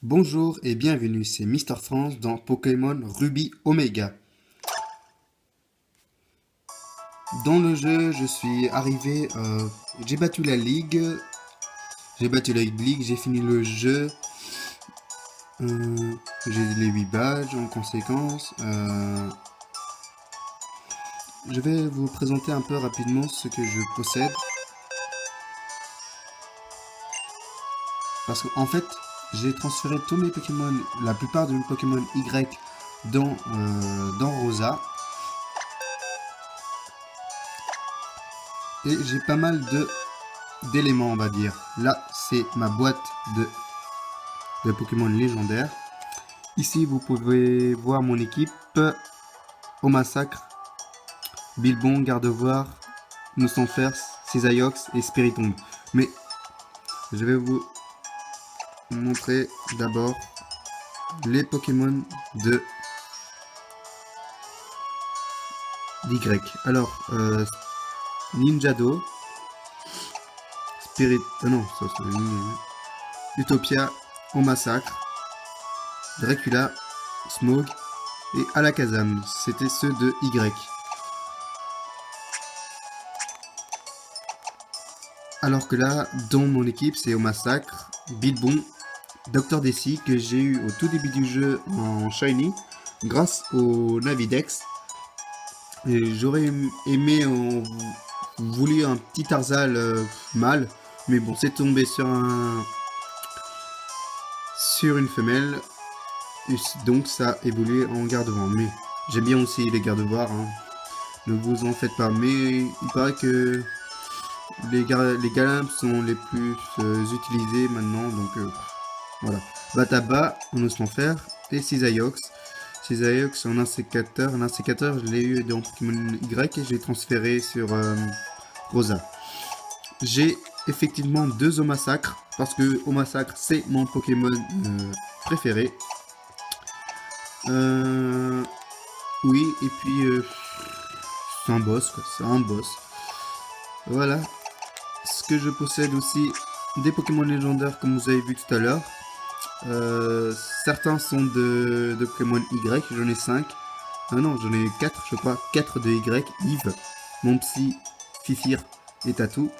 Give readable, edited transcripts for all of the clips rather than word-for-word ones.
Bonjour et bienvenue, c'est Mister France dans Pokémon Ruby Omega. Dans le jeu, je suis arrivé, j'ai battu la ligue, j'ai fini le jeu, j'ai les 8 badges en conséquence. Je vais vous présenter un peu rapidement ce que je possède. Parce qu'en fait, j'ai transféré tous mes Pokémon, la plupart de mes Pokémon Y dans Rosa. Et j'ai pas mal d'éléments, on va dire. Là, c'est ma boîte de Pokémon légendaires. Ici, vous pouvez voir mon équipe. Au massacre, Bilbon, Gardevoir, Noussanfer, Cisaiox et Spiritomb. Mais je vais vous montrer d'abord les Pokémon d'Y. Alors, Ninjado, Spirit... non, ça c'est Utopia, au massacre, Dracula, Smog et Alakazam. C'était ceux de Y. Alors que là, dans mon équipe, c'est au massacre, Bilbon, Dr. Desi, que j'ai eu au tout début du jeu en Shiny, grâce au Navidex. Et j'aurais aimé voulu un petit Tarzal mâle, mais bon, c'est tombé sur une femelle, et donc ça a évolué en Gardevoir. Mais j'aime bien aussi les Gardevoirs, hein. Ne vous en faites pas, mais il paraît que les Galams sont les plus utilisés maintenant, donc voilà. Bataba en Osmanfer et Cisaiox. Cisaiox en insécateur. L'insécateur, je l'ai eu dans Pokémon Y et je l'ai transféré sur Rosa. J'ai effectivement 2 au massacre, parce que au massacre, c'est mon Pokémon préféré. Oui, et puis c'est un boss, quoi. C'est un boss. Voilà. Ce que je possède aussi, des Pokémon légendaires, comme vous avez vu tout à l'heure. Certains sont de Pokémon Y, j'en ai 5. Ah non, j'en ai 4, je crois. 4 de Y, Yves, Mompsy, Fifir et Tatou.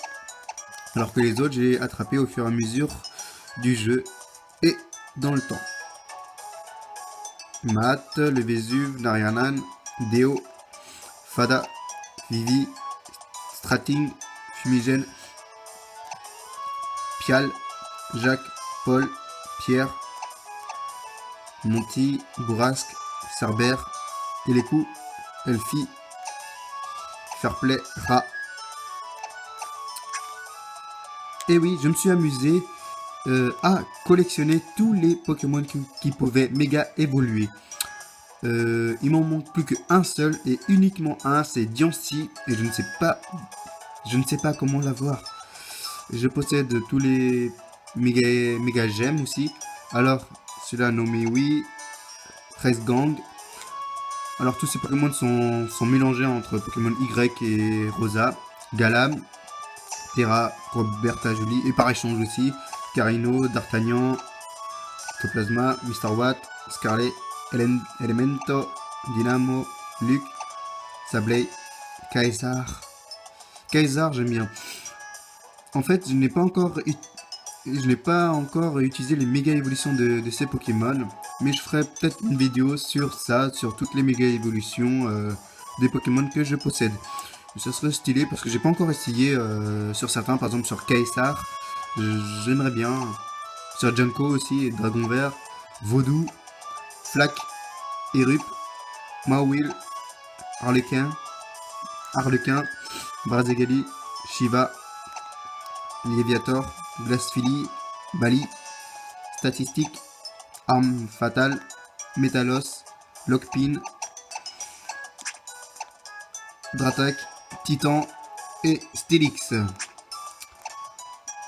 Alors que les autres, j'ai attrapé au fur et à mesure du jeu et dans le temps. Matt, le Vésuve, Narianan, Deo, Fada, Vivi, Strating, Fumigène, Pial, Jacques, Paul, Pierre, Monty, Bourrasque, Cerber, Télécou, Elfie, Fairplay, Ra. Et oui, je me suis amusé à collectionner tous les Pokémon qui pouvaient méga évoluer. Il m'en manque plus qu'un seul et uniquement un, c'est Diancie, et je ne sais pas comment l'avoir. Je possède tous les méga gemmes aussi. Alors, celui-là nommé oui, Gang. Alors tous ces Pokémon sont mélangés entre Pokémon Y et Rosa, Galam, Terra, Roberta Jolie, et par échange aussi, Carino, D'Artagnan, Ectoplasma, Mr. Watt, Scarlet, Elemento, Dynamo, Luc, Sableye, Kaisar. Kaisar, j'aime bien. En fait, je n'ai pas encore utilisé les méga évolutions de ces Pokémon, mais je ferai peut-être une vidéo sur ça, sur toutes les méga évolutions des Pokémon que je possède. Ça serait stylé parce que j'ai pas encore essayé sur certains, par exemple sur Kaisar, j'aimerais bien. Sur Junko aussi, Dragon Vert, Vaudou, Flack, Erup, Mawil, Harlequin, Brazegali, Shiva, Léviator, Glacephily, Bali, Statistique, Arme Fatale, Metalos, Lockpin, Dratak, Titan et Stylix.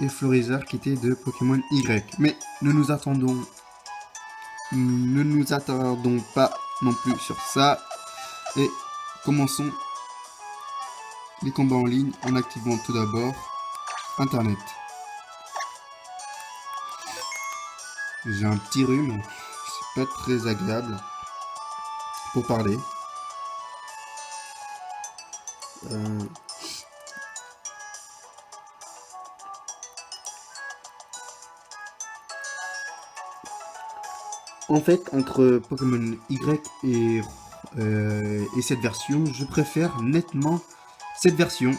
Et Florizard qui était de Pokémon Y. Mais ne nous attardons pas non plus sur ça. Et commençons les combats en ligne en activant tout d'abord Internet. J'ai un petit rhume. C'est pas très agréable pour parler. En fait, entre Pokémon Y et cette version, je préfère nettement cette version.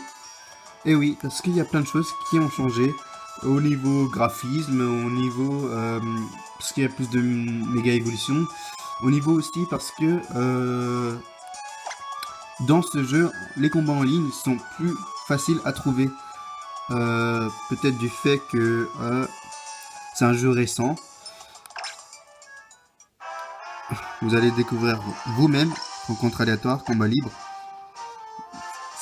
Et oui, parce qu'il y a plein de choses qui ont changé au niveau graphisme, au niveau parce qu'il y a plus de méga évolution, au niveau aussi parce que dans ce jeu, les combats en ligne sont plus faciles à trouver. Peut-être du fait que c'est un jeu récent. Vous allez découvrir vous-même, rencontre aléatoire, combat libre.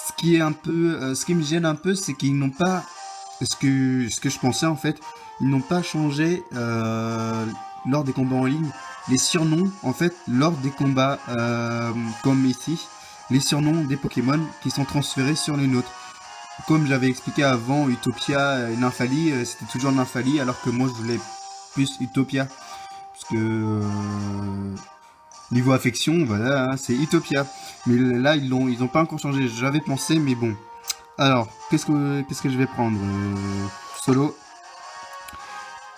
Ce qui est un peu, ce qui me gêne un peu, c'est qu'ils n'ont pas, ce que je pensais en fait, ils n'ont pas changé lors des combats en ligne les surnoms en fait lors des combats comme ici, les surnoms des Pokémon qui sont transférés sur les nôtres. Comme j'avais expliqué avant, Utopia et Nymphalie, c'était toujours Nymphalie alors que moi je voulais plus Utopia parce que niveau affection, voilà, hein, c'est Utopia. Mais là, ils ont pas encore changé. J'avais pensé, mais bon. Alors, qu'est-ce que je vais prendre Solo.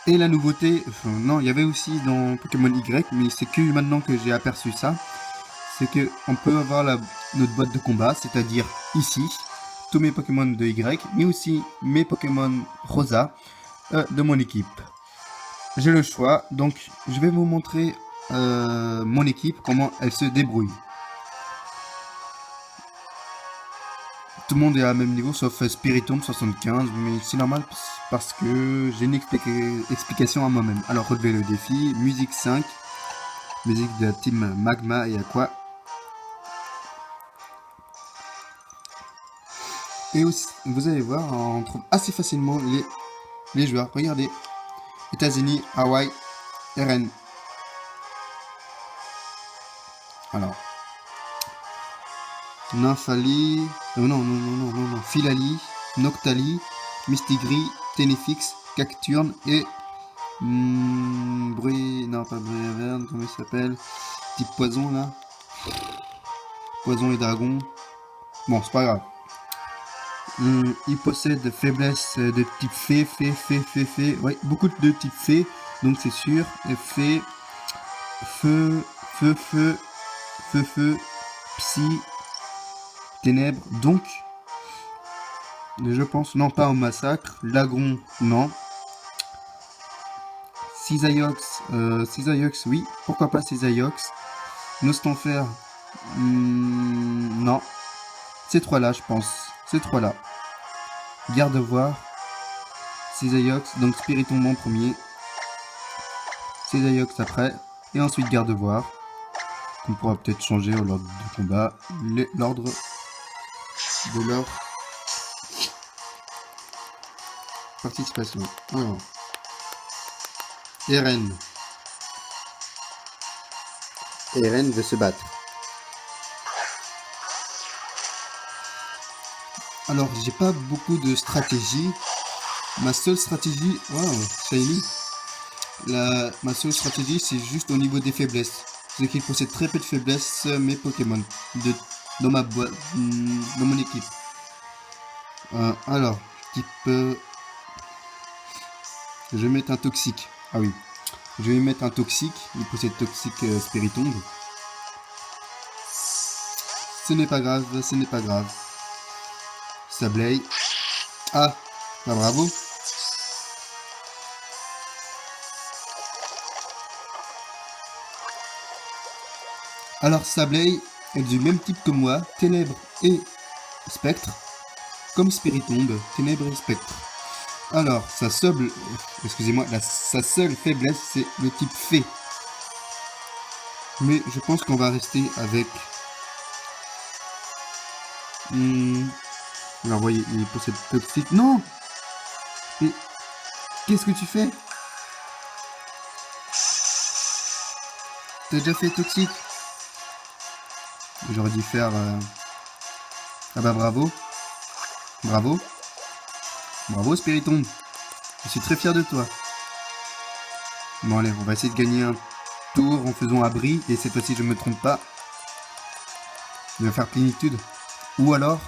Et la nouveauté, enfin, non, il y avait aussi dans Pokémon Y, mais c'est que maintenant que j'ai aperçu ça, c'est que on peut avoir notre boîte de combat, c'est-à-dire ici, tous mes Pokémon de Y, mais aussi mes Pokémon Rosa de mon équipe. J'ai le choix, donc je vais vous montrer mon équipe, comment elle se débrouille. Tout le monde est à même niveau sauf Spiritomb 75, mais c'est normal parce que j'ai une explication à moi-même. Alors relevez le défi, musique 5, musique de la team Magma et Aqua. Et aussi, vous allez voir, on trouve assez facilement les joueurs. Regardez, États-Unis, Hawaï, RN. Alors, Nymphalie, non, Philali, Noctali, Mistigri, Tenefix, Cacturne et non pas Bruyaverne, comment il s'appelle, type poison là, poison et dragon. Bon, c'est pas grave. Il possède faiblesse de type fée, ouais, beaucoup de type fée, donc c'est sûr. Fée, feu, psy, ténèbres, donc je pense, non pas au massacre, Lagron, non. Cisaiox, oui, pourquoi pas Cisaiox. Nostanfer, non. Ces trois-là, je pense, ces trois-là. Gardevoir, Cisaiox, donc Spiritomb en premier, Cisaiox après, et ensuite Gardevoir. On pourra peut-être changer au l'ordre du combat, l'ordre de leur participation. Alors, Eren. Eren veut se battre. Alors, j'ai pas beaucoup de stratégie. Ma seule stratégie, shiny. Ma seule stratégie, c'est juste au niveau des faiblesses. C'est qu'il possède très peu de faiblesses, mes Pokémon, dans ma boîte, dans mon équipe. Alors, type... je vais mettre un toxique. Ah oui. Je vais mettre un toxique. Il possède toxique Spiritomb. Ce n'est pas grave, ce n'est pas grave. Sableye. Ah, bah bravo. Alors Sableye est du même type que moi, Ténèbres et Spectre, comme Spiritomb, Ténèbres et Spectre. Alors, sa seule faiblesse, c'est le type Fée. Mais je pense qu'on va rester avec... Alors, voyez, il possède toxique. Non! Mais qu'est-ce que tu fais? T'as déjà fait toxique? J'aurais dû faire... Ah bah bravo. Bravo. Bravo Spiritomb. Je suis très fier de toi. Bon allez, on va essayer de gagner un tour en faisant abri. Et cette fois-ci, je me trompe pas. Il va faire plénitude. Ou alors,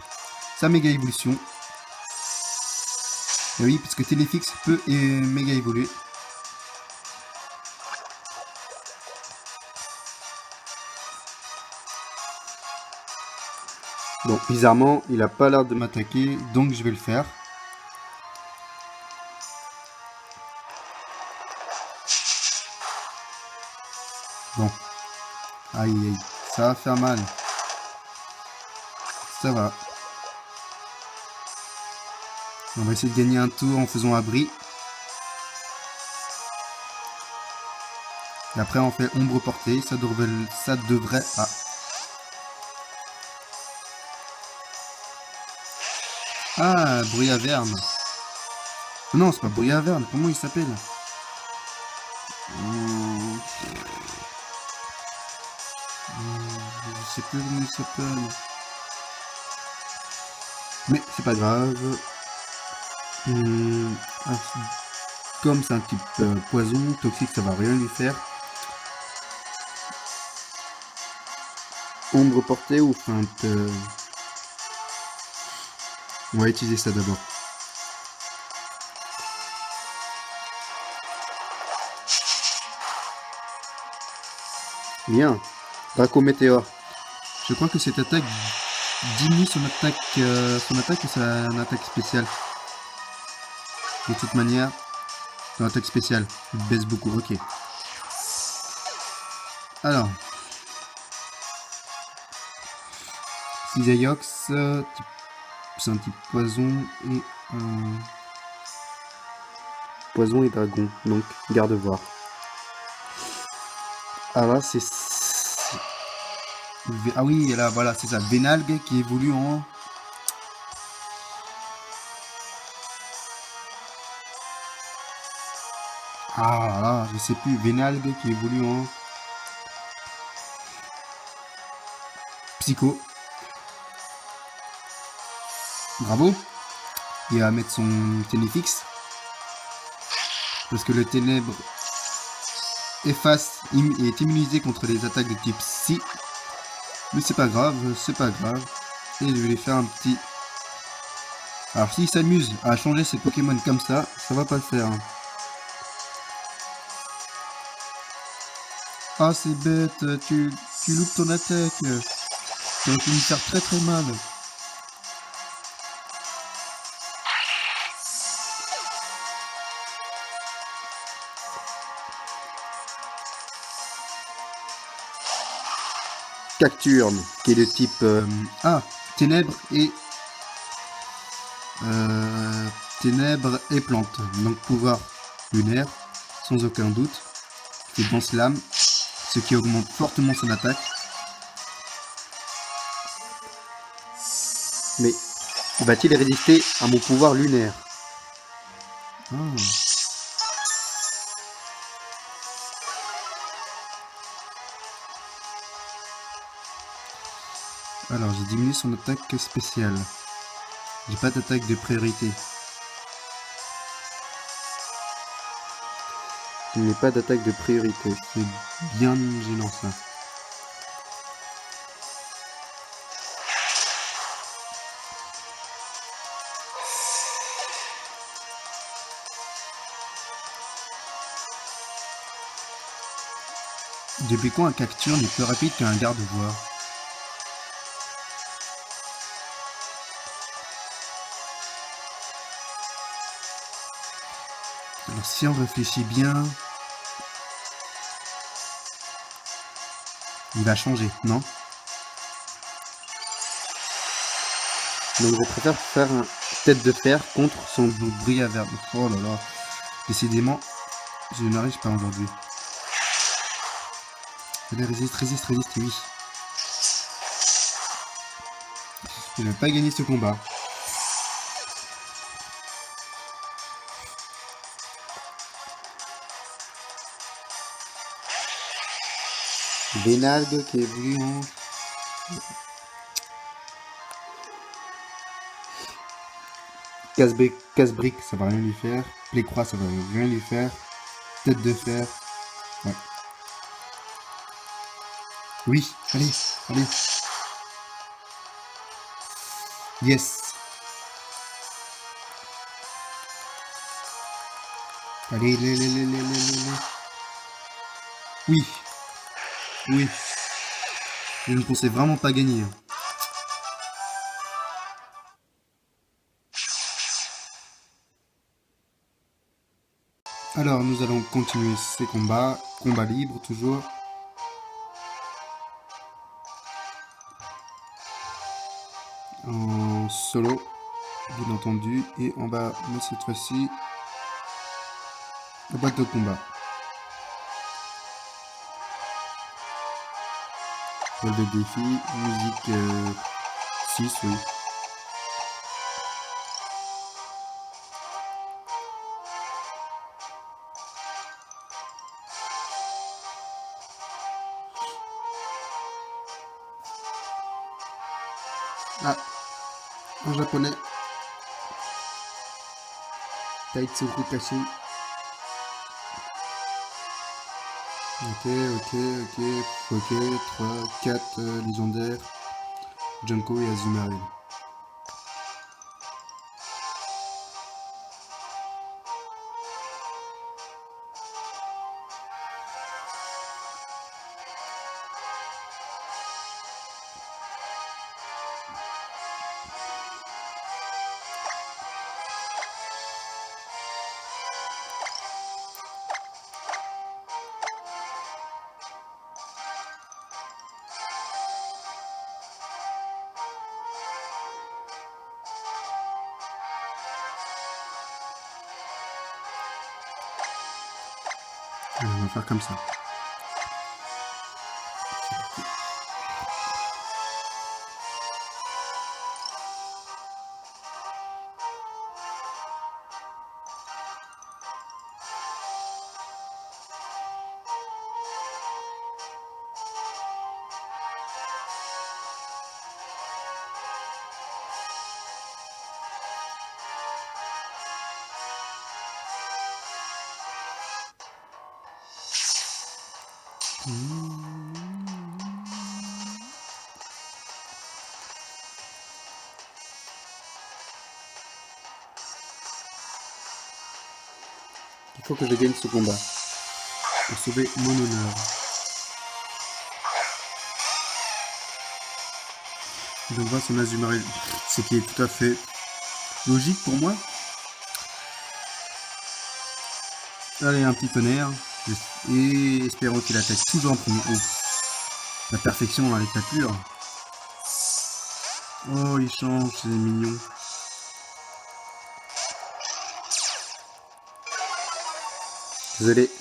sa méga évolution. Et oui, puisque Téléfix peut méga évoluer. Bon, bizarrement, il a pas l'air de m'attaquer, donc je vais le faire. Bon. Aïe, aïe, ça va faire mal. Ça va. On va essayer de gagner un tour en faisant abri. Et après, on fait ombre portée. Ça devrait... Ah. Ah, bruit à verme. Non, c'est pas bruit à verme. Comment il s'appelle? Je sais plus comment il s'appelle. Mais c'est pas grave. Ah, comme c'est un type poison, toxique, ça va rien lui faire. Ombre portée ou feinte On va utiliser ça d'abord. Bien. Draco Météore. Je crois que cette attaque diminue son attaque et son attaque spéciale. De toute manière, son attaque spéciale baisse beaucoup. Ok. Alors. Cisaiox, c'est un type poison et poison et dragon. Donc, garde voir. Ah là, c'est... Ah oui, là, voilà, c'est ça. Vénalgue qui évolue en... Ah là, je sais plus. Vénalgue qui évolue en... Psycho. Bravo. Il va mettre son Ténéfix. Parce que le ténèbre efface et est immunisé contre les attaques de type Psy. Mais c'est pas grave, c'est pas grave. Et je vais lui faire un petit... Alors s'il s'amuse à changer ses Pokémon comme ça va pas le faire. Ah c'est bête, tu loupes ton attaque. Ça va me faire très très mal. Cacturne, qui est de type ténèbres et plantes. Donc pouvoir lunaire, sans aucun doute. Et dense lame, ce qui augmente fortement son attaque. Mais va-t-il résister à mon pouvoir lunaire? Alors, j'ai diminué son attaque spéciale. J'ai pas d'attaque de priorité. Je n'ai pas d'attaque de priorité. C'est bien gênant ça. Depuis quand un Cacturne est plus rapide qu'un garde-voie? Alors si on réfléchit bien... Il va changer, non? Donc je préfère faire un tête de fer contre son bruit à verbe. Oh là là. Décidément, je n'arrive pas aujourd'hui. Allez, résiste, oui. Je ne vais pas gagner ce combat. Vénalgue qui évolue en... Casse-brique, ça va rien lui faire. Plécroix, ça va rien lui faire. Tête de fer. Ouais. Oui, allez, allez. Yes. Allez, les. Oui, oui. Je ne pensais vraiment pas gagner. Alors, nous allons continuer ces combats. Combat libre, toujours. En solo, bien entendu. Et on va mettre cette fois-ci la boîte de combat. Relevé de défi, musique 6, oui. Ah, en japonais. Taitsuru Kashi. Ok, 3, 4 légendaires. Junko et Azumarill. On va faire comme ça. Il faut que je gagne ce combat pour sauver mon honneur. Il envoie son Azumarill, ce qui est tout à fait logique pour moi. Allez, un petit tonnerre. Et espérons qu'il attaque toujours en premier. Oh, la perfection à l'état pur. Oh, il change, c'est mignon. Désolé,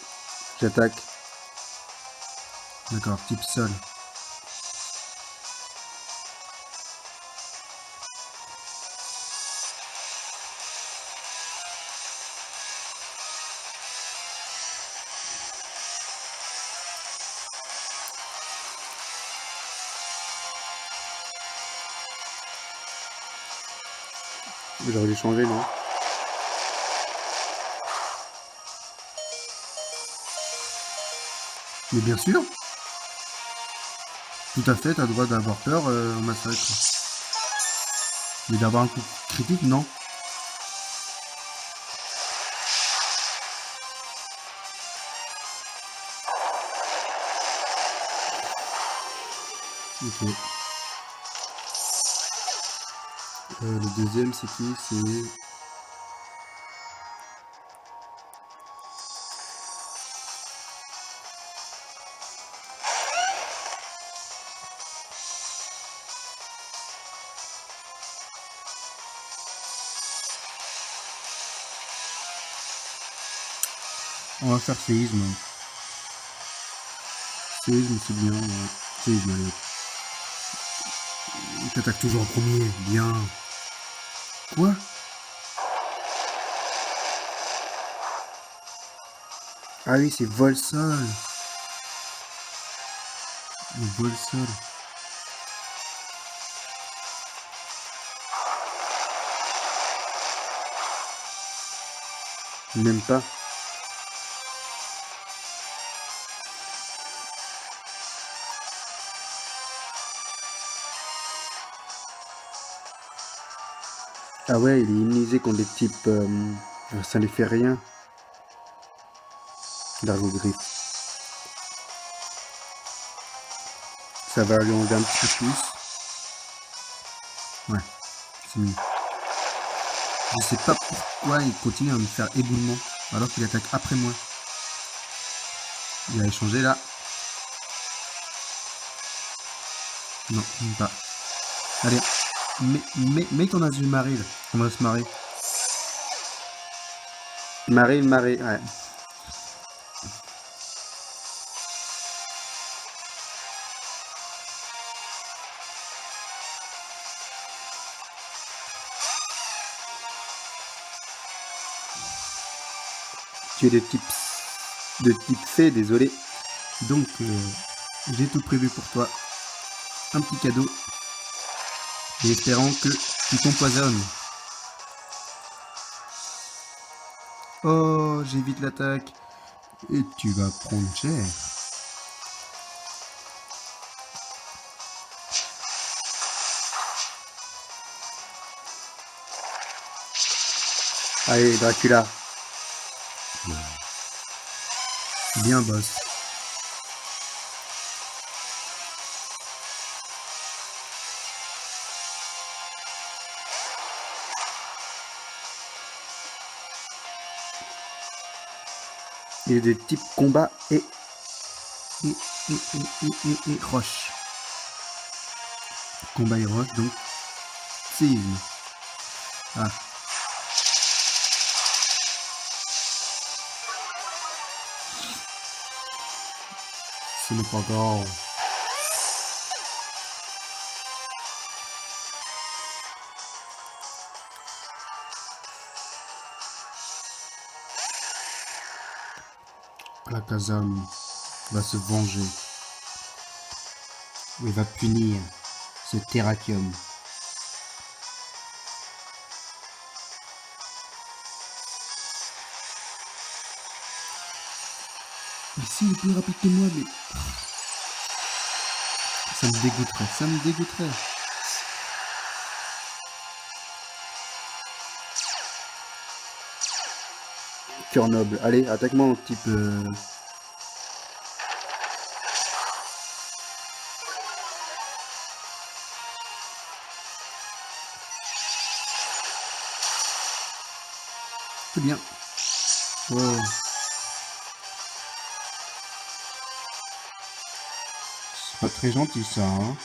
j'attaque. D'accord, type sol. J'aurais dû changer, non? Mais bien sûr. Tout à fait, t'as le droit d'avoir peur en massacre. Mais d'avoir un coup critique, non. Ok. Le deuxième, c'est qui? C'est... On va faire séisme. Séisme, c'est bien. Ouais. Séisme, allez. Il t'attaque toujours en premier. Bien. Quoi? Ah oui, c'est vol-sol. Le vol-sol. Même pas. Ah ouais, il est immunisé contre des types... ça lui fait rien. D'argogriffe. Ça va lui enlever un petit peu plus. Ouais, c'est mieux. Je sais pas pourquoi il continue à me faire éboulement alors qu'il attaque après moi. Il a échangé là. Non, même pas. Allez, mets ton Azumarill là. On va se marrer. Marée, ouais. Tu es de type fée, désolé. Donc, j'ai tout prévu pour toi. Un petit cadeau. Et espérant que tu t'empoisonnes. Oh, j'évite l'attaque. Et tu vas prendre cher. Allez, Dracula. Bien, boss. Il est de type combat et roche. Combat et roche, donc séisme. Ah. Ce n'est pas grave. La Kazam va se venger. Il va punir ce Terrakium. Ici, il est plus rapide que moi, mais... Ça me dégoûterait, ça me dégoûterait. Cœur noble. Allez, attaque-moi mon type... C'est bien. Wow. C'est pas très gentil ça, hein.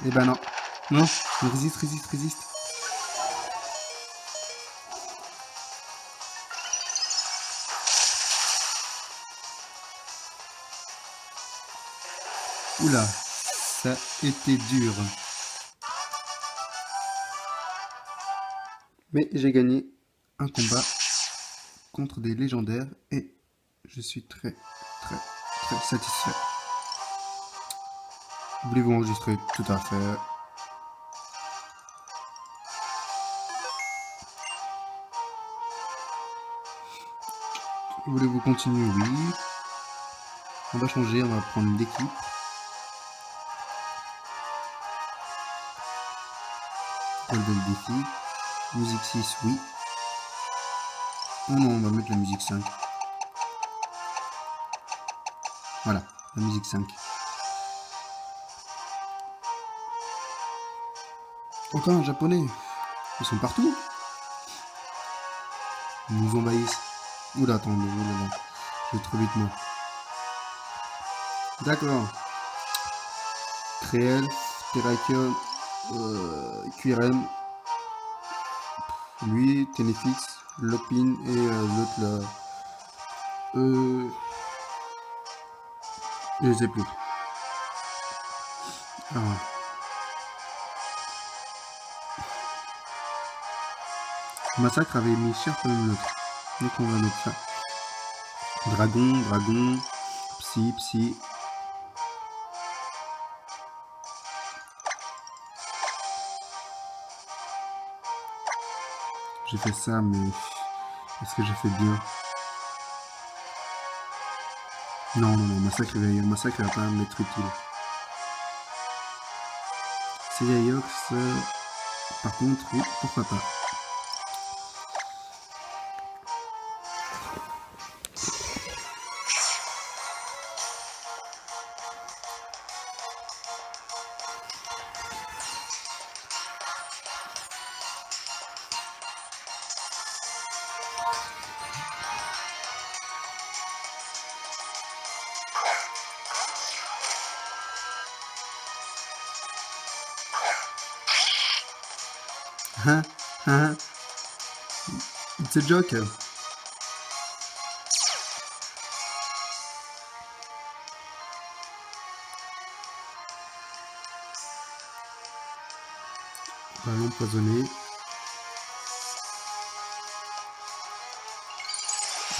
Eh ben non. Non, résiste. Oula, ça a été dur. Mais j'ai gagné un combat contre des légendaires et je suis très satisfait. Voulez-vous enregistrer? Tout à fait. Voulez-vous continuer? Oui. On va changer, on va prendre l'équipe. Golden défi. Musique 6, oui. Oh non, on va mettre la musique 5. Voilà, la musique 5. Encore un japonais. Ils sont partout. Ils nous envahissent. Oula, attendez, oulala. Je vais trop vite moi. D'accord. Créel, Terrakium, QRM, lui, Tenefix, Lopin et l'autre là. Je sais plus. Ah. Massacre avait mis cher quand même l'autre. Donc on va mettre ça. Dragon, psy. J'ai fait ça, mais est-ce que j'ai fait bien? Non, non, non, massacre va pas m'être utile. Segayox, par contre, oui, pourquoi pas. Hein? Hein? It's a joke. Ballon empoisonné.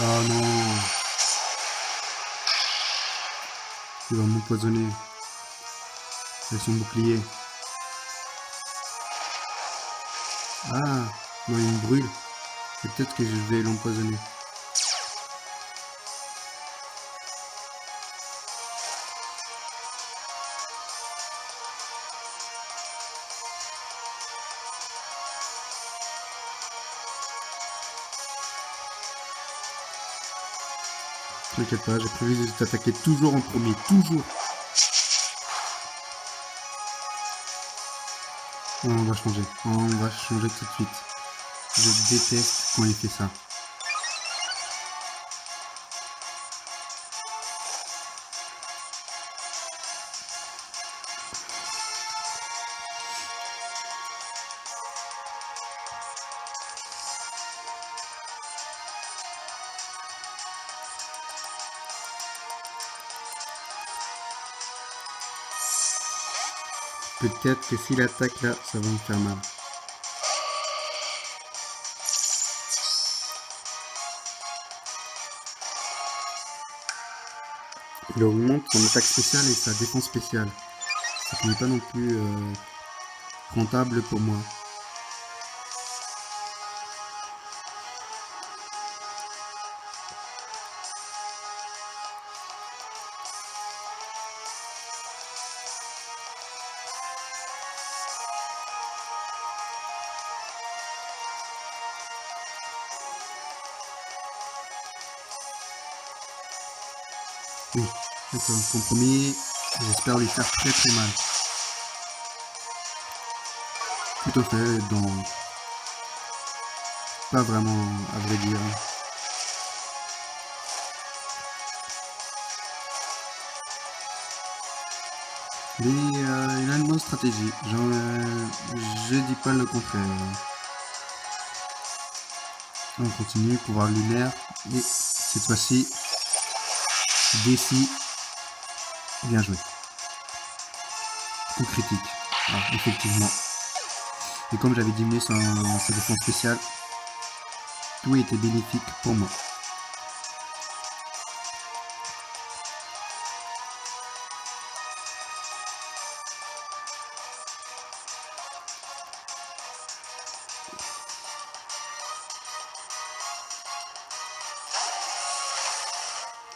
Oh non. Il va m'empoisonner. Avec son bouclier. Ah, non, il me brûle. Peut-être que je vais l'empoisonner. T'inquiète pas, j'ai prévu de t'attaquer toujours en premier, toujours. Oh, on va changer. Oh, on va changer tout de suite. Je déteste quand il fait ça. Peut-être que s'il attaque là, ça va me faire mal. Il augmente son attaque spéciale et sa défense spéciale. Ce qui n'est pas non plus rentable pour moi. Oui, c'est un compromis. J'espère lui faire très très mal. Tout à fait, dans... Pas vraiment, à vrai dire. Mais il a une bonne stratégie. Je dis pas le contraire. On continue, pouvoir lunaire. Et cette fois-ci, Décis. Bien joué. Coup critique. Ah, effectivement. Et comme j'avais diminué sa défense spéciale, tout était bénéfique pour moi.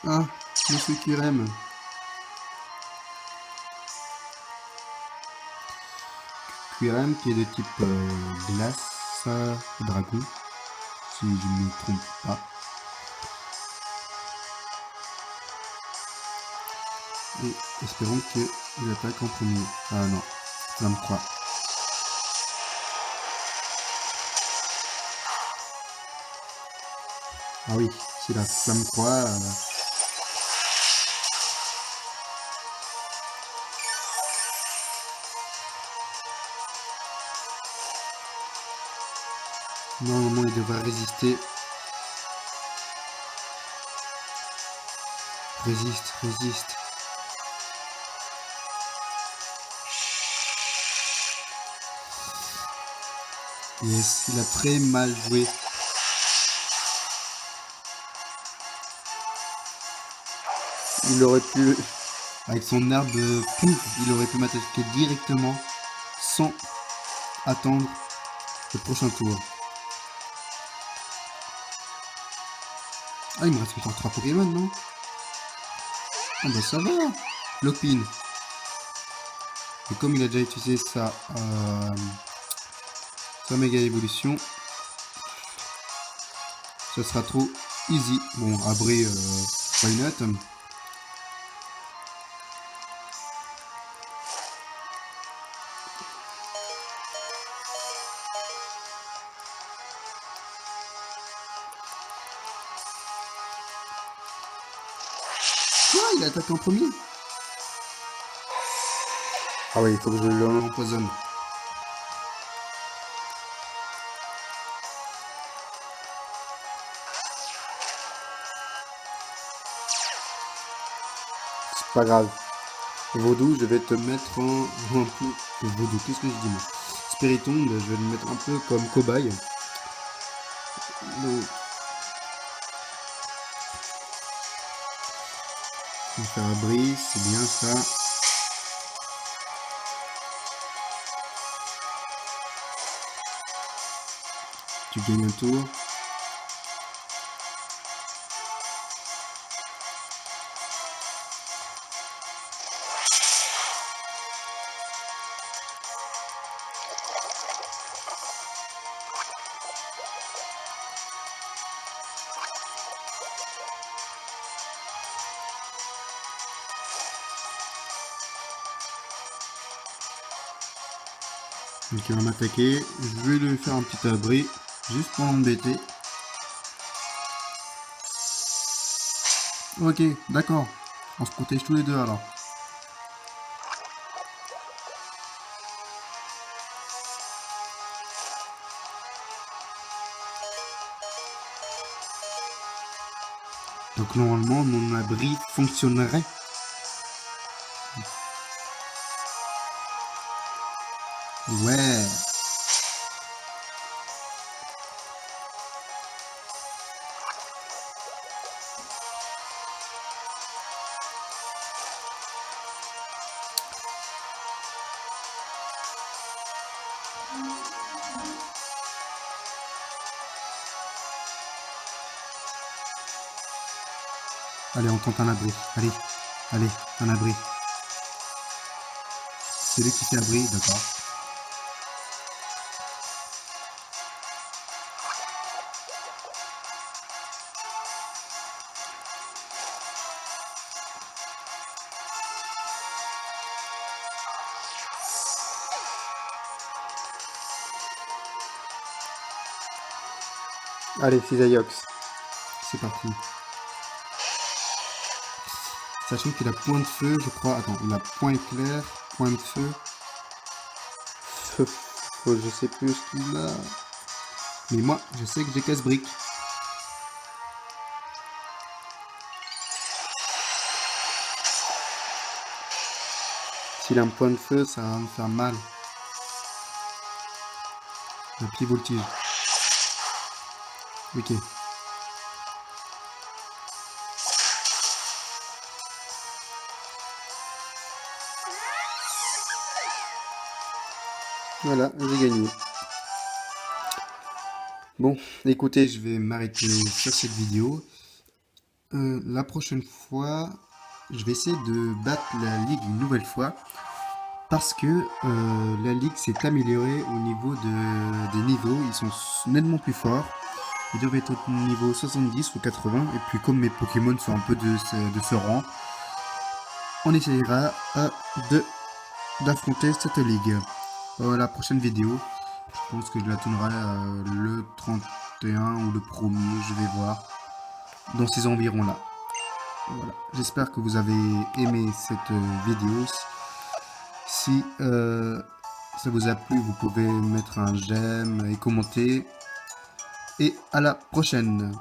Ah, monsieur Kirem. Kirem qui est de type glace dragon, si je ne me trompe pas. Et espérons qu'il attaque en premier. Ah non, ça me croit. Ah oui, si la flamme croix... Normalement, il devrait résister. Résiste, résiste. Yes, il a très mal joué. Il aurait pu, avec son herbe pouf, il aurait pu m'attaquer directement sans attendre le prochain tour. Ah, il me reste encore 3 Pokémon, non? Ah bah ça va, Lopin. Et comme il a déjà utilisé sa méga évolution, ça sera trop easy. Bon, Abri, why not? Ah, il attaque en premier. Ah ouais, il faut que je l'empoisonne. C'est pas grave. Vaudou, je vais te mettre un peu... Vaudou, qu'est-ce que je dis moi? Spiritombe, je vais le mettre un peu comme cobaye. Donc, on va faire Abri, c'est bien ça. Tu gagnes un tour. Donc il va m'attaquer. Je vais lui faire un petit abri, juste pour l'embêter. Ok, d'accord. On se protège tous les deux alors. Donc normalement mon abri fonctionnerait. Ouais. Allez, on tente un abri. Allez, allez, un abri. C'est lui qui fait abri, d'accord. Allez, Physaiox. C'est parti. Sachant qu'il a point de feu, je crois. Attends, il a point éclair, point de feu. Je sais plus ce qu'il a. Mais moi, je sais que j'ai casse-brique. S'il a un point de feu, ça va me faire mal. Un petit voltige. Ok. Voilà, j'ai gagné. Bon, écoutez, je vais m'arrêter sur cette vidéo. La prochaine fois, je vais essayer de battre la ligue une nouvelle fois. Parce que la ligue s'est améliorée au niveau des niveaux. Ils sont nettement plus forts. Ils doivent être au niveau 70 ou 80. Et puis comme mes Pokémon sont un peu de ce rang, on essayera d'affronter cette ligue. La prochaine vidéo, je pense que je la tournerai le 31 ou le 1er, je vais voir, dans ces environs-là. Voilà. J'espère que vous avez aimé cette vidéo. Si ça vous a plu, vous pouvez mettre un j'aime et commenter. Et à la prochaine!